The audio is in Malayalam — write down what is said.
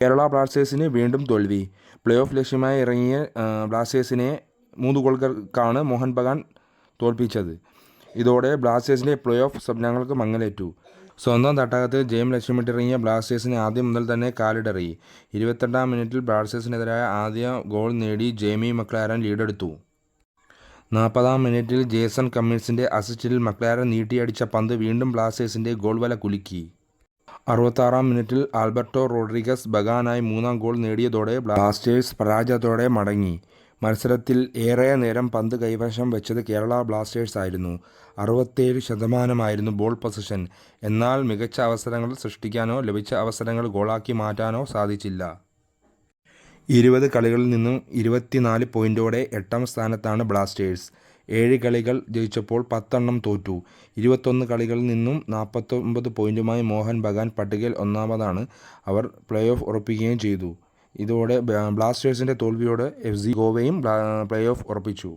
കേരള ബ്ലാസ്റ്റേഴ്സിന് വീണ്ടും തോൽവി. പ്ലേ ഓഫ് ലക്ഷ്യമായി ഇറങ്ങിയ ബ്ലാസ്റ്റേഴ്സിനെ 3 ഗോളുകൾക്കാണ് മോഹൻ ബഗാൻ തോൽപ്പിച്ചത്. ഇതോടെ ബ്ലാസ്റ്റേഴ്സിൻ്റെ പ്ലേ ഓഫ് സ്വപ്നങ്ങൾക്ക് മങ്ങലേറ്റു. സ്വന്തം തട്ടകത്തിൽ ജയം ലക്ഷ്യമിട്ടിറങ്ങിയ ബ്ലാസ്റ്റേഴ്സിന് ആദ്യം മുതൽ തന്നെ കാലിടറി. 28ാം മിനിറ്റിൽ ബ്ലാസ്റ്റേഴ്സിനെതിരായ ആദ്യ ഗോൾ നേടി ജെയ്മി മക്ലാരൻ ലീഡെടുത്തു. 40ാം മിനിറ്റിൽ ജേസൺ കമ്മിൻസിൻ്റെ അസിസ്റ്റിൽ മക്ലാരൻ നീട്ടിയടിച്ച പന്ത് വീണ്ടും ബ്ലാസ്റ്റേഴ്സിൻ്റെ ഗോൾ വല കുലുക്കി. 66ാം മിനിറ്റിൽ ആൽബർട്ടോ റോഡ്രിഗസ് ബഗാനായി 3ാം ഗോൾ നേടിയതോടെ ബ്ലാസ്റ്റേഴ്സ് പരാജയത്തോടെ മടങ്ങി. മത്സരത്തിൽ ഏറെ നേരം പന്ത് കൈവശം വെച്ചത് കേരള ബ്ലാസ്റ്റേഴ്സ് ആയിരുന്നു. 67% ബോൾ പൊസിഷൻ. എന്നാൽ മികച്ച അവസരങ്ങൾ സൃഷ്ടിക്കാനോ ലഭിച്ച അവസരങ്ങൾ ഗോളാക്കി മാറ്റാനോ സാധിച്ചില്ല. 20 കളികളിൽ നിന്നും 24 പോയിന്റോടെ 8ാം സ്ഥാനത്താണ് ബ്ലാസ്റ്റേഴ്സ്. 7 കളികൾ ജയിച്ചപ്പോൾ 10 തോറ്റു. 21 കളികളിൽ നിന്നും 49 പോയിന്റുമായി മോഹൻ ബഗാൻ പട്ടികയിൽ ഒന്നാമതാണ്. അവർ പ്ലേ ഓഫ് ഉറപ്പിക്കുകയും ചെയ്തു. ഇതോടെ ബ്ലാസ്റ്റേഴ്സിൻ്റെ തോൽവിയോടെ FC ഗോവയും പ്ലേ ഓഫ് ഉറപ്പിച്ചു.